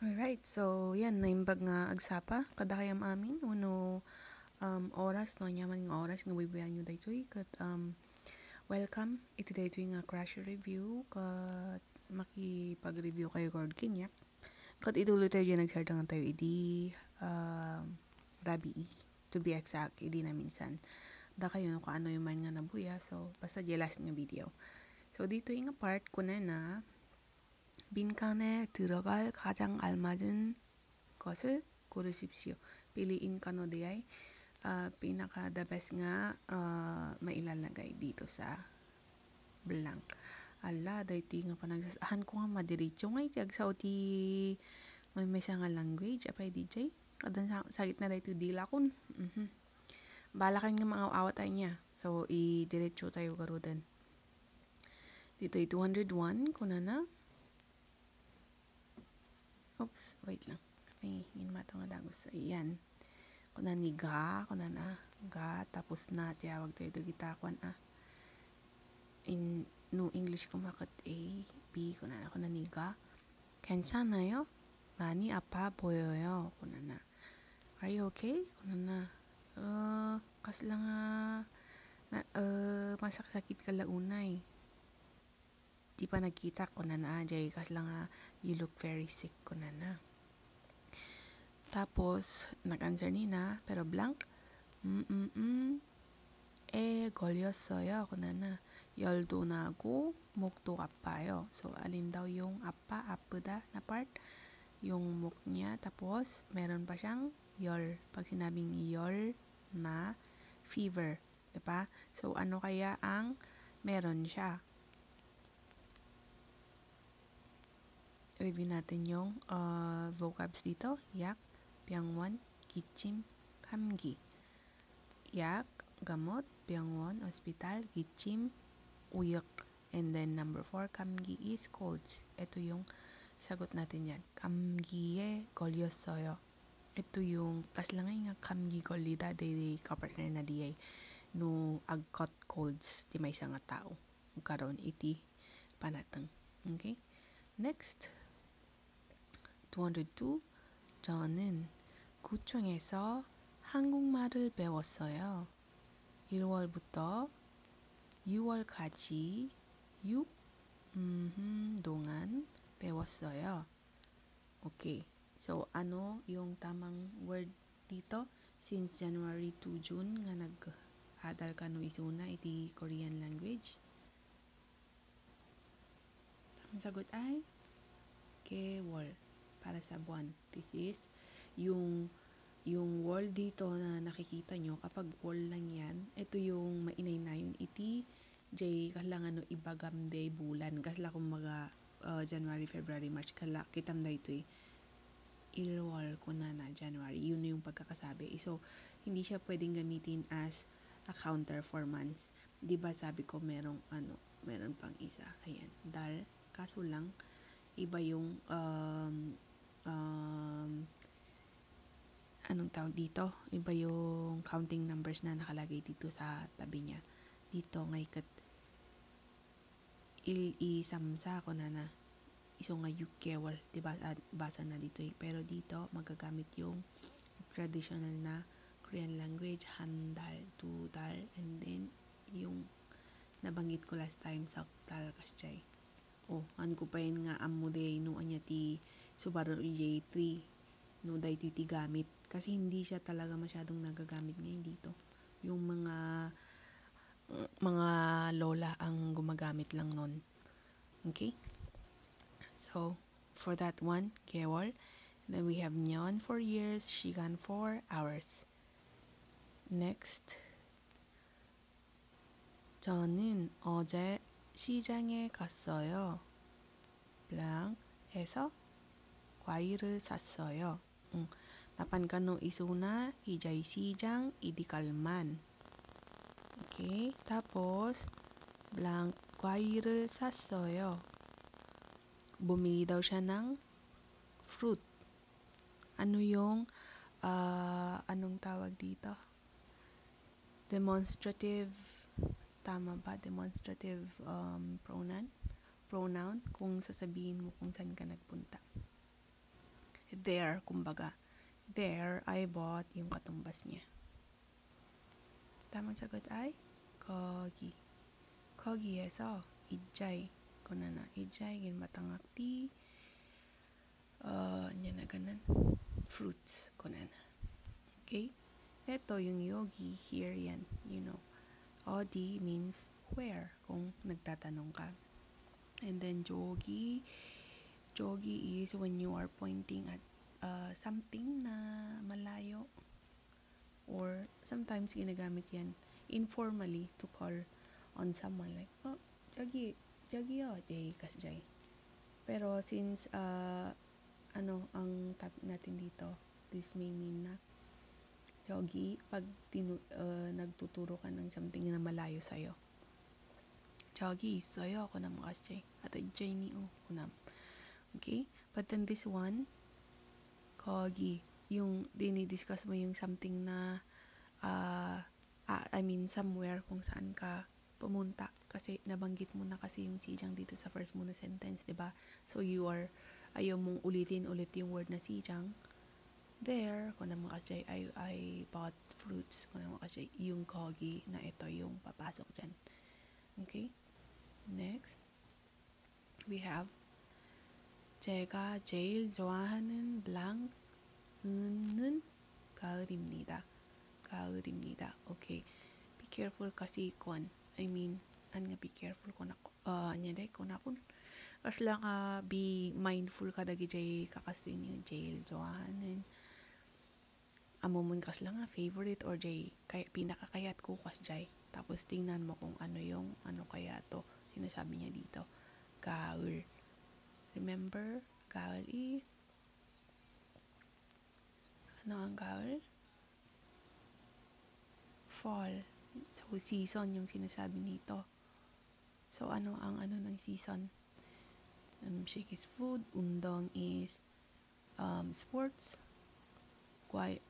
Alright, so yan, naimbag nga agsapa, kadakayam amin, uno oras, no, nyaman nga oras, nga wibuyan nyo daytoy, kat welcome, iti daytoy nga crash review, kat makipag-review kayo kord kinyak, kat ituloy tayo dyan nagsardangan tayo, idi rabii, to be exact, idi na minsan, da kayo no, kaano yung man nga nabuya, so basta jelas nga video. So dito yung part ko na 빈칸에 들어갈 가장 알맞은 것을 고르십시오. Piliin ka no diay pinaka the best nga mailalagay dito sa blank. Ala, dayti nga panagsasahan ko nga madiretso nga iti agsaw ti may nga language apay DJ. Kadan sagit na dayto dila kun. Bala kan nga maaw-awat ay niya. So i-diretso tayo karudan. Dito ay 201 kunana. Oops, wait lang. May hinmato nga dagos. Ayan. Kuna ni ga, kuna na. Ga, tapos na. Tiyawag tayo dogitakwan In no English kumakat A, B, kuna ni ga. 괜찮아요? 많이 아파 보여요. kuna na. Are you okay? kuna na. Kasla nga masakit ka launay. Di pa nagkita kuna na. Jay kasla nga you look very sick kuna na. Tapos, nag-answer nina, pero blank. 걸렸어요. 그나나 열도 나고 목도 아파요. So, alin daw yung apuda na part? Yung muk niya. Tapos, meron pa siyang 열. Pag sinabing 열 na fever. Diba? So, ano kaya ang meron siya? Review natin yung vocabs dito. 약, 병원, 기침, 감기. 약, gamot, 병원, hospital, 기침, uyak. And then number 4, 감기 is colds. Ito yung sagot natin yan. 감기에 걸렸어요. Ito yung kaslangay nga 감기 걸리다 day kapartner na diay no agcaught colds di may nga tao. Karon iti panatang. Okay? Next. 202. 저는 구청에서 한국말을 배웠어요. 1월부터 6월까지 6 동안 배웠어요. Okay. So, ano yung tamang word dito? Since January to June nga nag-adal ka no isuna iti Korean language. Ang sagot ay 개월 para sa buwan. This is yung wall dito na nakikita nyo, kapag wall lang yan, ito yung mainay na yun iti jay kalangan no ibagam day bulan kasla kumaga January, February, March kala kitam da ito ilwal ko na January, yun yung pagkakasabi. So hindi siya pwedeng gamitin as a counter for months. Di ba sabi ko meron pang isa, ayan, dal kaso lang iba yung anong tawag dito? Iba yung counting numbers na nakalagay dito sa tabi niya. Dito ngay kat isamsa ko na iso nga yukewal, diba? Basa na dito eh. Pero dito magagamit yung traditional na Korean language, handal, tudal, and then yung nabanggit ko last time sa talkaschay. An ko pa yun nga amuday no anya ti Subaru J3 no dahito ti gamit kasi hindi siya talaga masyadong nagagamit ngayon dito. Yung mga lola ang gumagamit lang nun. Okay? So, for that one, 개월. Then we have nyon for years, 시간 for hours. Next. 저는 어제 시장에 갔어요. blank 해서 과일을 샀어요. Napan ka no isuna, ijay sijang, idikalman. Okay, tapos blank 과일을 샀어요. Bumili daw siya ng fruit. Ano yung anong tawag dito? Demonstrative, tama ba? Demonstrative pronoun kung sasabihin mo kung saan ka nagpunta. There, kumbaga. There, I bought yung katumbas niya. Tamang sagot ay 거기. 거기에서 이자이 kunana ijay gin matangakti nya na ganan fruits kunana. Okay? Ito yung yogi here yan, you know. Odi means where kung nagtatanong ka. And then jogi is when you are pointing at something na malayo, or sometimes ginagamit yan informally to call on someone like, oh, 저기요, Jay, kasjay. Pero since ang topic natin dito, this may mean na jogi pag nagtuturo ka ng something na malayo sa'yo. 저기 있어요, kunam kasjay. At jay ni o kunam. Okay? But then this one, 거기, yung dinidiscuss mo yung something na somewhere kung saan ka pumunta, kasi nabanggit mo na kasi yung sijang dito sa first mo na sentence, diba? So ayaw mong ulitin ulit yung word na sijang. There, kung naman kasi I bought fruits, kung naman kasi yung kogi na ito yung papasok dyan. Okay? Next, we have 제가 제일 좋아하는 블랑은 가을입니다. 가을입니다. Okay. Be careful kasi be careful kung ako kasi lang be mindful ka dagi jay kakasin yung jail joahanin amumun kas lang favorite or jay pinakakayat ko kas jay, tapos tingnan mo kung ano kaya to sinasabi niya dito. Gaul, remember gaul is ano ang gaul? Fall. So season yung sinasabi nito. So ano ang ng season? Shake is food, undong is sports,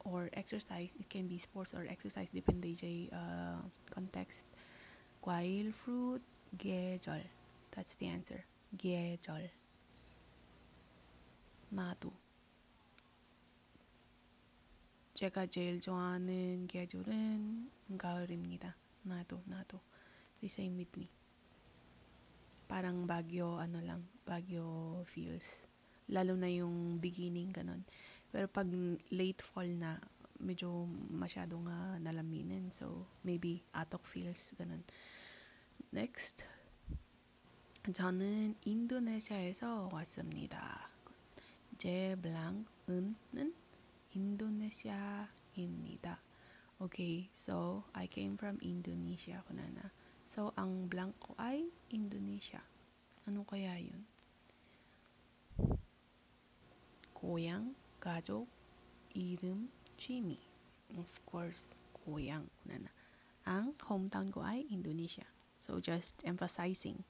or exercise. It can be sports or exercise depende jay context. 과일, fruit, 계절. That's the answer. 계절. 나도. 제가 제일 좋아하는 계절은 가을입니다. 나도. The same with me. Parang Baguio, Baguio feels. Lalo na yung beginning, ganon. Pero pag late fall na, medyo masyadong nalaminin. So, maybe Atok feels, ganon. Next. 저는 인도네시아에서 왔습니다. 제 블랑은 인도네시아입니다. Okay, so I came from Indonesia, kunana. So, ang blank ko ay Indonesia. Ano kaya yun? 고향, 가족, 이름, 취미. Of course, 고향, kunana. Ang hometown ko ay Indonesia. So, just emphasizing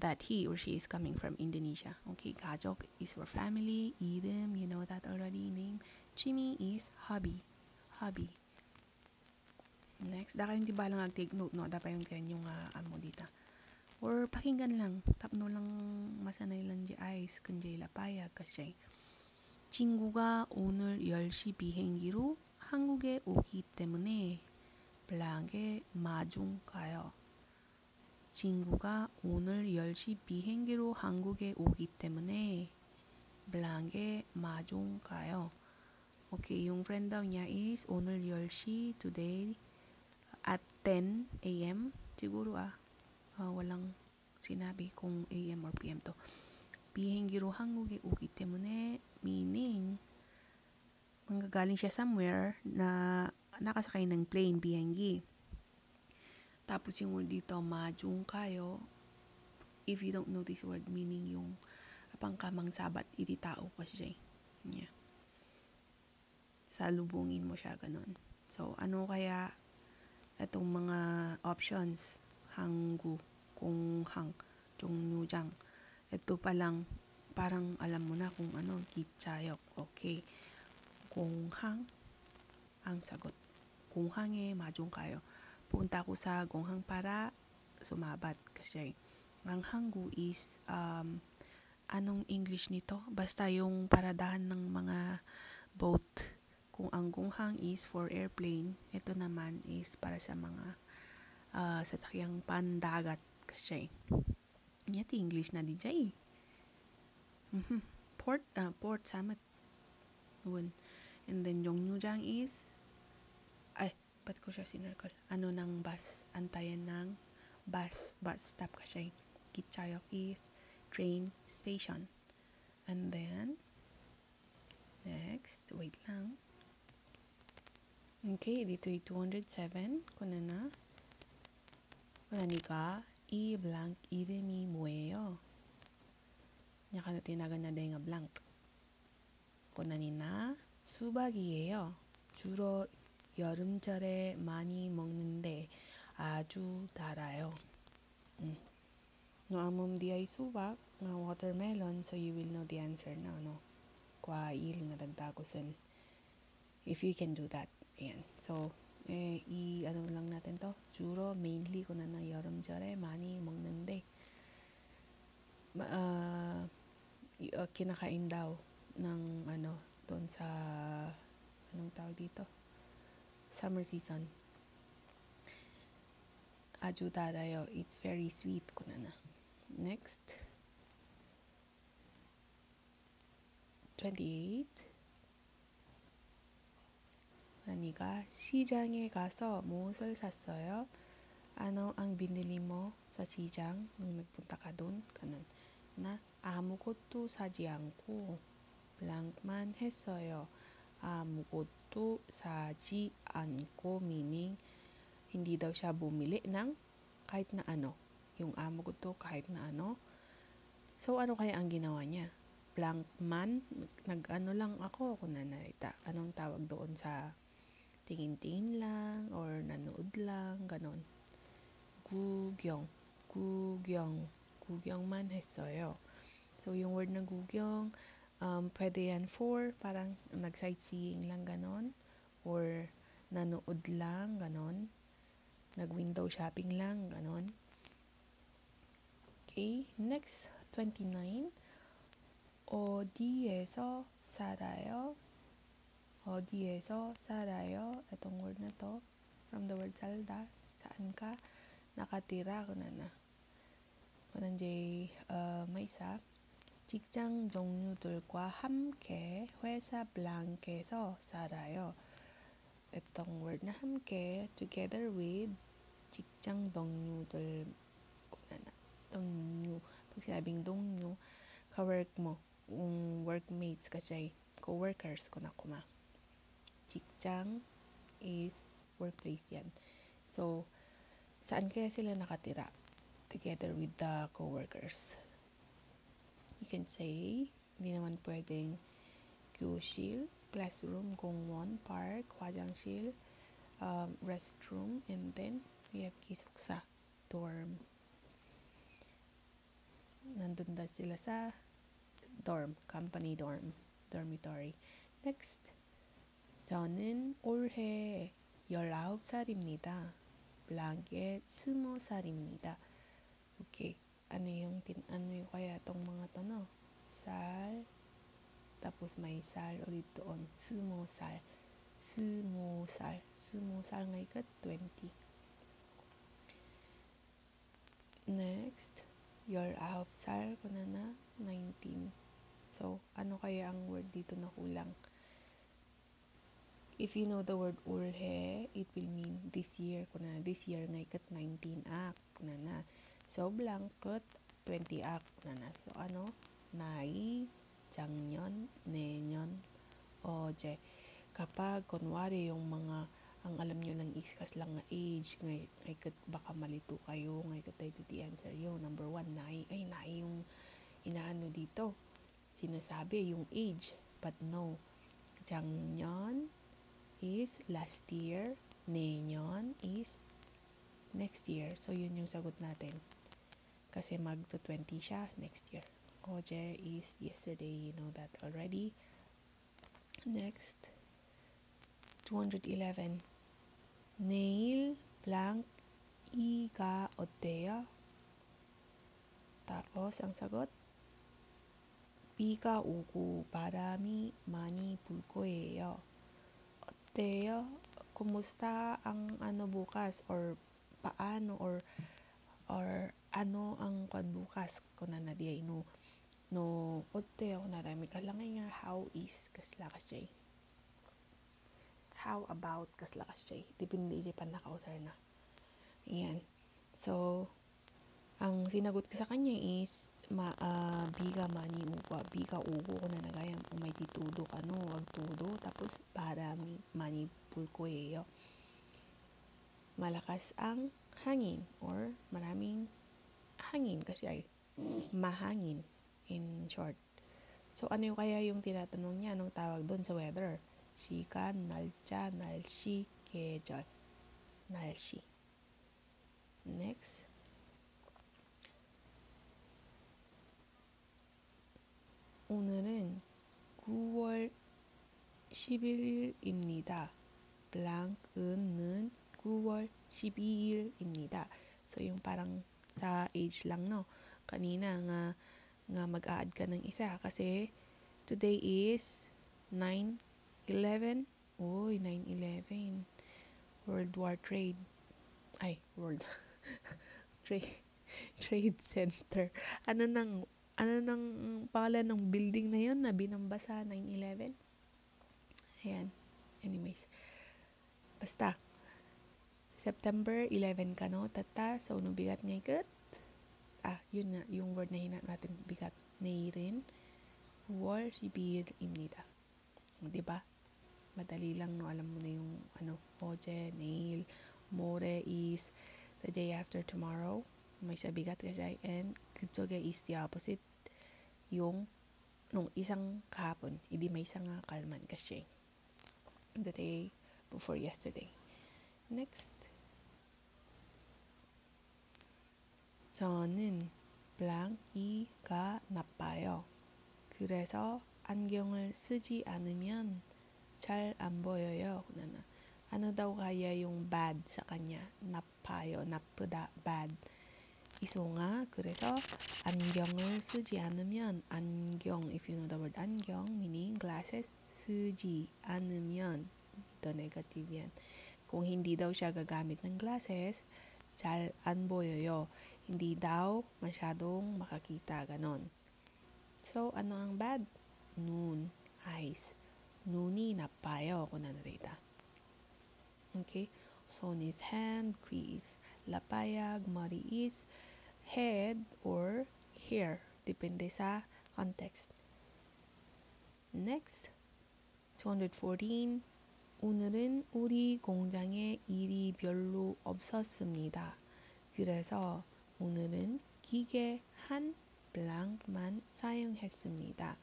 that he or she is coming from Indonesia. Okay, 가족 is for family, 이름, you know that already, name. 취미 is hobby. Next, daka yung di ba lang take note, no? Dapat yung kanya yung amo dita. Or pakinggan lang, tapno lang masanay lang di eyes, kanjay lapaya, kasi 친구가 오늘 10시 비행기로 한국에 오기 때문에 블랑에 마중 가요. 친구가 오늘 10시 비행기로 한국에 오기 때문에 블랑에 마중 가요. Okay, yung friend daw niya is 오늘 10시 today at 10 a.m. Siguro walang sinabi kung AM or PM to. 비행기로 한국에 오기 때문에 meaning manggagaling siya somewhere na nakasakay ng plane, 비행기. Tapos yung word dito, majung kayo. If you don't know this word, meaning yung pangkamang sabat, iti tao pa siya. Yeah. Salubungin mo siya, ganun. So, ano kaya itong mga options? Hanggu, kunghang, jongnujang. Ito pa lang, parang alam mo na kung ano, kitchayok. Okay. Kunghang, ang sagot. Kunghang에 majung kayo. Punta ko sa kunghang para sumabat kasi ang hanggu is Anong English nito? Basta yung paradahan ng mga boat. Kung ang gunghang is for airplane, ito naman is para sa mga sasakyang pandagat kasi. Yati English na DJ. Port Samet. And then yung Nyujang is ba't ko siya sinircle? Ano ng bus? Antayan ng bus stop kasi. Gitchayok is train station. And then, next, wait lang. Okay, dito ay 207. Kunana. 그러니까 이 blank 이름이 뭐예요? 약간 tinagan na nga blank. kunanina 수박이에요. 주로 여름철에 많이 먹는데 아주 달아요. No amom di ay subak nga watermelon, so you will know the answer na, no? Kwa il nga dagdagusan. If you can do that. Ayan. So, ano lang natin to? 주로 mainly kunana 여름철에 많이 먹는데 kinakain daw ng doon sa anong tawag dito? Summer season. Aju darayo, it's very sweet kunana. Next. 28. 그러니까 시장에 가서 무엇을 샀어요? Ano ang binili mo sa 시장 nung nagpunta ka doon? Ganun. Na 아무것도 사지 않고 blank만 했어요. 아무것도 사지 않고 meaning hindi daw siya bumili ng kahit na ano. Yung amugoto kahit na ano. So ano kaya ang ginawa niya? Blankman, nag-ano lang ako kung nanalita. Anong tawag doon sa tingin-tingin lang or nanood lang, ganon. 구경, 구경만 했어요. So, yung word na 구경, pwede yan for parang nag-sightseeing lang ganon, or nanood lang ganon, nag-window shopping lang ganon. Okay, next, 29. 어디에서 살아요? 어디에서 살아요? Itong word na to, from the word salda, saan ka nakatira? Kunana. kunanjay may isa, 직장 동료들과 함께 회사 블랑크에서 살아요. Itong word na 함께, together with, 직장 동료들, 동료, pag sinabing 동료, ka-work mo, workmates kasi, co-workers ko na kuma. 직장 is workplace yan. So, saan kaya sila nakatira? Together with the co-workers. You can say, hindi naman pwedeng 교실, classroom, 공원, park, 화장실, restroom, and then we have 기숙사, dorm. Nandun na sila sa dorm, company dorm, dormitory. Next, 저는 올해 19살입니다. blanket 20살입니다. Okay, ano yung kaya tong mga to, no? Sal, tapos may sal ulit doon, 20살. 20살 ngay ka, 20. Next, 19살, kunana, 19. So, ano kaya ang word dito na kulang? If you know the word 올해, it will mean this year. Kunana, this year ngay kat 19 ak. Kunana. So, blanket, 20 ak. Kunana. So, ano? 나이, 작년, 내년, 어제. Kapag, kunwari, yung mga, ang alam nyo lang iskas lang na age, ngay kat baka malito kayo, ngay kat tayo to the answer yun. Number 1, naay yung inaano dito. Sinasabi yung age. But no. 작년 is last year. 내년 is next year. So, yun yung sagot natin. Kasi magto 20 siya next year. 어제 is yesterday. You know that already. Next, 211. 내일 blank 이가 어때요? Tapos, ang sagot, 비가 오고 바람이 많이 불 거예요. 어때요? Kumusta ang ano bukas or paano or ano ang kwan bukas? Kuna na di ay no 어때요? 나라미 kalangay nga how is kasla kasjay. How about kasla kasjay. Depende di pa nakausar na. Ayan. So, ang sinagot ko sa kanya is biga mani uwa biga ugo ko na nagayam may titudo kano wag tudo tapos para mani pulkoyeyo malakas ang hangin or maraming hangin kasi ay mahangin in short. So ano yung kaya yung tinatanong niya anong tawag doon sa weather? 시간, 날짜, 날씨, 계절. 날씨. Next. 오늘은 9월 11일입니다. blank은 9월 12일입니다. So, yung parang sa age lang, no? Kanina nga mag-a-add ka ng isa kasi today is 9/11. Uy, 9/11. World War Trade. Ay, World Trade Center. Ano nang pangalan ng building na yun na binamba sa 9/11? Ayan. Anyways. Basta. September 11 ka no? Tata. So, no bigat nga ikat? Yun nga. Yung word na hinat natin. Bigat. Neirin. War. Sibir입니다. Diba? Madali lang no. Alam mo na yung 어제, 내일, 모레 is the day after tomorrow. May sabigat kasi and kitsogya is the opposite. Yung nung isang kahapon, hindi may isang kalman kasi the day before yesterday. Next. 저는 blank이가 나빠요. 그래서 안경을 쓰지 않으면 잘 안 보여요. Ano daw kaya yung bad sa kanya? 나빠요, 나쁘다, bad. 이소 nga, 그래서 안경을 쓰지 않으면 안경, if you know the word 안경, meaning glasses, 쓰지 않으면 ito negative yan. Kung hindi daw siya gagamit ng glasses, 잘 안 보여요. Hindi daw masyadong makakita, ganon. So, ano ang bad? 눈, eyes. 눈이 나빠요. kung narita. Okay? 손 is hand, 귀 is lapayag, 머리 is head or hair. Depende sa context. Next, 214. 오늘은 우리 공장에 일이 별로 없었습니다. 그래서 오늘은 기계 한 블랑크만 사용했습니다.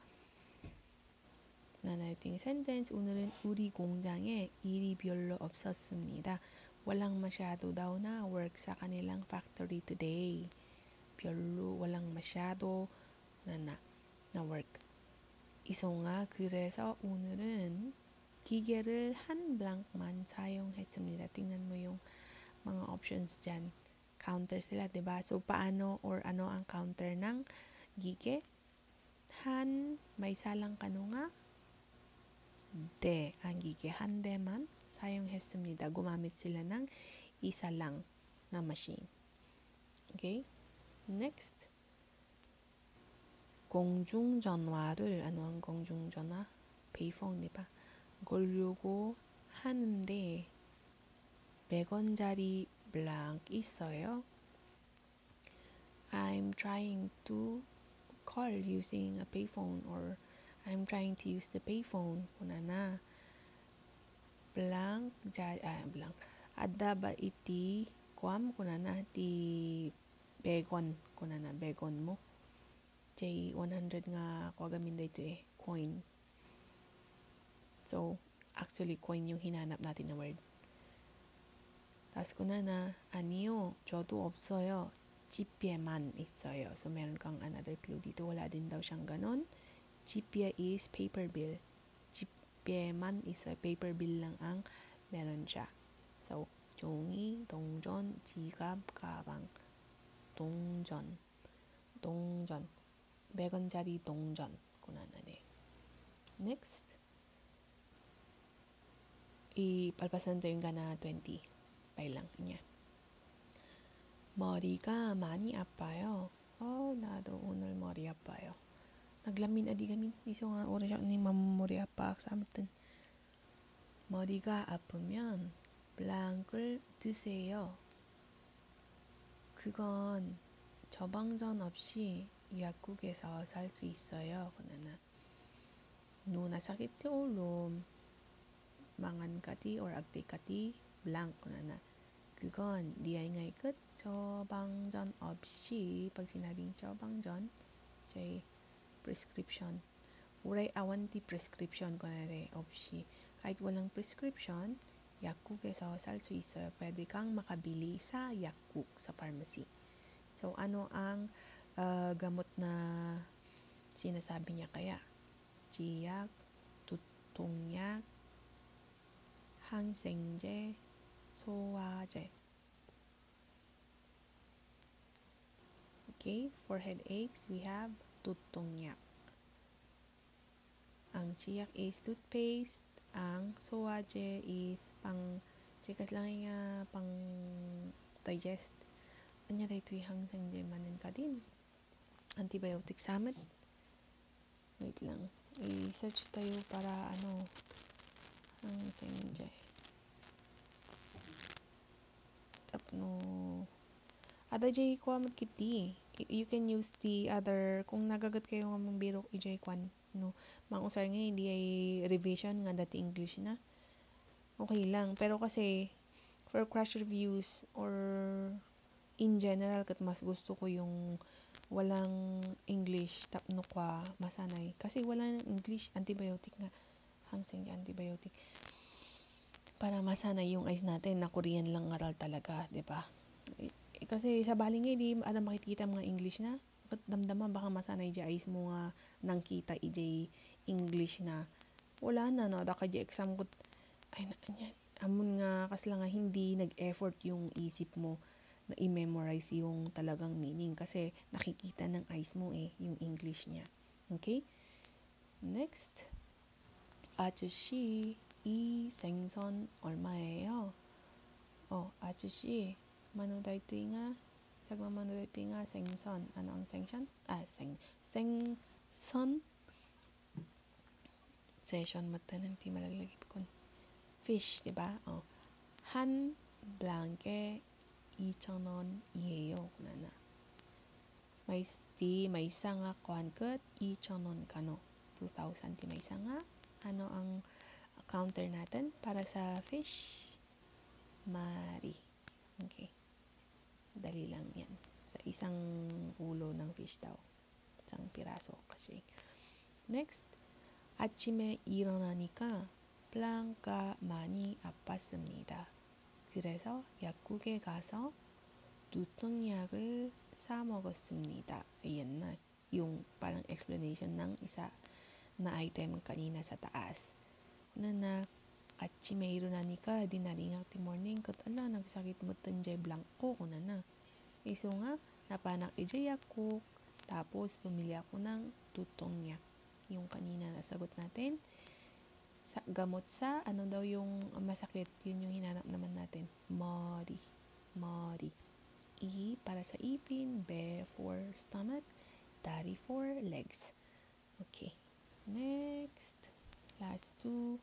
나나ting sentence, 오늘은 우리 공장에 일이 별로 없었습니다. Walang masyado daw na work sa kanilang factory today. 별로, walang masyado na work. 이소 nga, 그래서 오늘은 기계를 한 blank만 사용했습니다. tingnan mo yung mga options dyan. Counter sila, diba? So, paano or ano ang counter ng gige? Han, may salang kano nga? De, ang gige. 한 대만 사용했습니다. Gumamit sila ng isa lang na machine. Okay? Next. 공중전화를, ano ang 공중전화? payphone, diba? 걸려고 하는데 100원짜리 blank 있어요. I'm trying to call using a payphone or I'm trying to use the payphone. Kuna na. Blank. Ada ba iti kuam? Kuna na. Ti 100원. Kuna na. 100원 mo. Jay 100 nga kuagamin da ito coin. So, actually, coin yung hinanap natin na word. Tapos kuna na, 아니요, 저도 없어요. 집에만 있어요. So, meron kang another clue dito. Wala din daw siyang ganon. 집에 is paper bill. 집에만 있어요. Paper bill lang ang meron siya. So, 종이, 동전, 지갑, 가방. 동전. 100원짜리 동전. kunana. Next, ipalpasan tayo na 20. Pailang niya. 머리가 많이 아파요. 나도 오늘 머리 아파요. Naglamin gamin. Iso nga oras siya ni 머리 아파 sa amutin. 머리가 아프면 블랑크를 드세요. 그건 처방전 없이 약국에서 살 수 있어요. kunana. No nasakit ti ulo, mangan ka ti or agti ka ti blank kunana. 그건 di ay ngay kat 처방전 없이 pag sinabing 처방전 jay prescription. Uray awan ti prescription kunana 없이. Kahit walang prescription, 약국에서 살 수 있어요. Pwede kang makabili sa 약국, sa pharmacy. So, ano ang gamot na sinasabi niya kaya? 지약, 두통약, 항생제, 소화제. Okay, for headaches, we have 두통약. Ang 지약 is toothpaste. Ang 소화제 is chikas lang nga pang digest. Anya dito yung 항생제 manin ka din. Antibiotic samat. Wait lang. I-search tayo para 항생제. Tapno. Ada jay ko amat kiti. You can use the other, kung nagagat kayo nga mong biro ijay kwan, no, mangusar nga hindi ay revision nga dati English na. Okay lang. Pero kasi, for crash reviews or in general, kat mas gusto ko yung walang English, tapno kwa masanay. Kasi wala ng English, antibiotic nga. Hangseng antibiotic. Para masanay yung eyes natin na Korean lang aral talaga, di ba? Kasi sa baling nga, di ada makikita mga English na. Kat damdama, baka masanay di eyes mo nga nang kita ijay English na. Wala na, no? Daka di exam ko, ay na, amun nga kasla nga hindi nag-effort yung isip mo na i-memorize yung talagang meaning kasi nakikita ng eyes mo yung English niya. Okay? Next. 아저씨, 이 생선 얼마예요? 아저씨, manuday nga, sagma manuday nga 생선. Ano ang 생선? 생선. Session mata nanti malaglagip kon. Fish, diba? 한 blanke 2,000원이에요. kunana. May isa nga kuhan kat 2,000원 kano. 2,000 ti may isa nga. Ano ang counter natin para sa fish? Mari. Okay. Dali lang yan. Sa isang ulo ng fish daw. Isang piraso kasi. Next. 아침에 일어나니까 블랑가 많이 아팠습니다. 그래서 약국에 가서 두통약을 사 먹었습니다. Ayan na. Yung parang explanation ng isa na item kanina sa taas. Na 아침에 일어나니까 di naringak ti morning kat nagsakit mo tanjay blanco ko na. Iso nga napanak ijay yakuk tapos bumili ako ng tutongyak. Yung kanina nasagot natin sa gamot sa ano daw yung masakit, yun yung hinanap naman natin. Mori. E para sa ipin, B for stomach, dari for legs. Okay. Next. Last two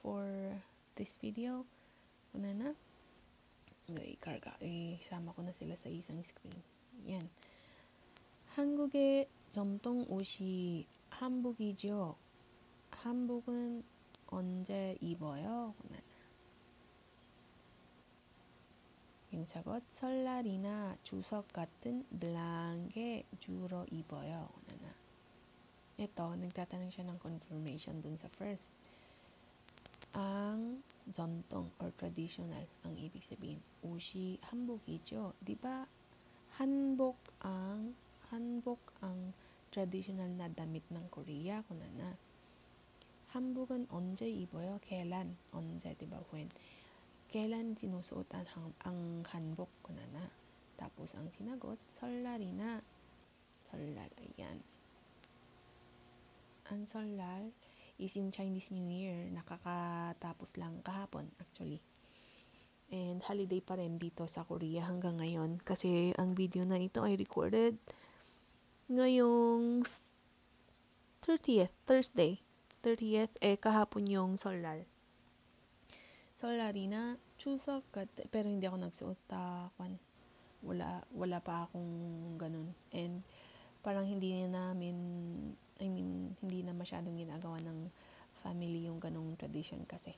for this video. Una na. Isama ko na sila sa isang screen. Yan. 한국의 전통 옷이 한복이죠. 한복은 언제 입어요? yung sagot, 설날이나 추석 같은 blanke 주로 입어요. Ito, nagtatanong siya ng confirmation dun sa first. Ang 전통 or traditional, ang ibig sabihin, 옷이 한복이죠. Di ba hanbok ang traditional na damit ng Korea? kunana. 한복은 언제 입어요? kailan? 언제, di ba? When? Kailan sinusuot ang hanbok? kunana. Tapos ang sinagot, 설날이나 설날. Ayan. Ang Solal is yung Chinese New Year. Nakakatapos lang kahapon actually. And holiday pa rin dito sa Korea hanggang ngayon. Kasi ang video na ito ay recorded ngayong 30th, Thursday. 30th, kahapon yung Solal. Solarina, Chuseok, pero hindi ako nagsuot. Wala pa akong ganun. And parang hindi na masyadong ginagawa ng family yung ganung tradition kasi.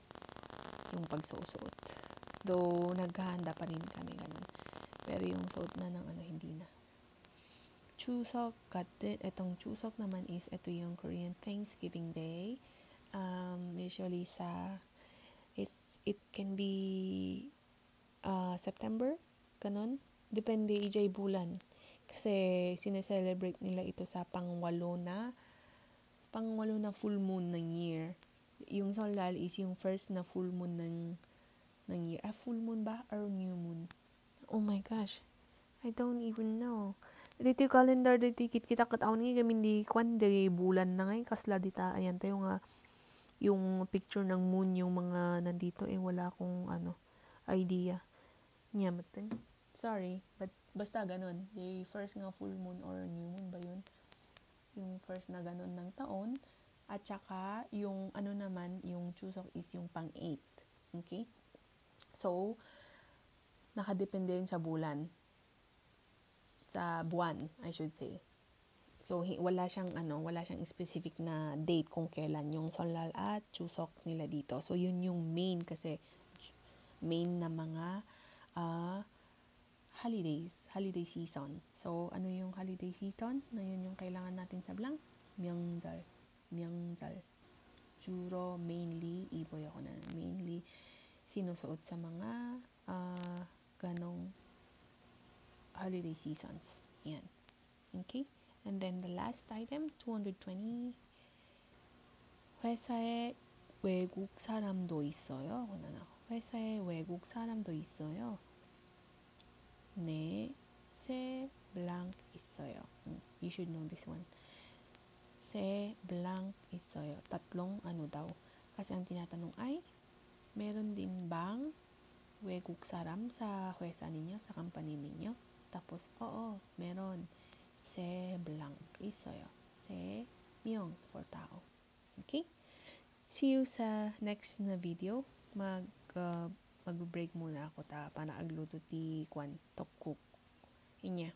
Yung pagsusuot. Though, naghahanda pa rin kami ganun. Pero yung suot na ng hindi na. Chuseok, etong Chuseok naman is, ito yung Korean Thanksgiving Day. Usually it can be September, ganun. Depende, ijay bulan. Kasi sineselebrate nila ito sa pangwalo na full moon ng year. Yung Solal is yung first na full moon ng year. Full moon ba? Or new moon? Oh my gosh. I don't even know. Dito yung calendar, dito kita kataon nga gamin di kwan, di bulan na ngay, kasla dita. Ayan tayo nga, yung picture ng moon, yung mga nandito, wala akong idea. Nyamatin. Sorry, but basta ganun. The first nga full moon or new moon ba yun? Yung first na ganun ng taon. At saka, yung naman, yung Chuseok is yung pang-8. Okay? So, nakadepende yun sa bulan. Sa buwan, I should say. So, wala siyang specific na date kung kailan yung Solal at Chuseok nila dito. So, yun yung main kasi main na mga holiday season. So, ano yung holiday season? Na yun yung kailangan natin sa blank? Myeongjal. Juro, mainly, iboy ako na, mainly, sinusuot sa mga ganong holiday seasons. Yan. Okay? And then the last item, 220. 회사에 외국 사람도 있어요. 회사에 외국 사람도 있어요. 네, 세 blank 있어요. You should know this one. 세 blank 있어요. Tatlong daw. Kasi ang tinatanong ay, meron din bang 외국 사람 sa 회사 ninyo, sa company ninyo? Tapos, oo, meron. 세 blank 있어요. 세 명 for tao. Okay? See you sa next na video. Mag-break muna ako para agluto ti kwan tokcook. Inya.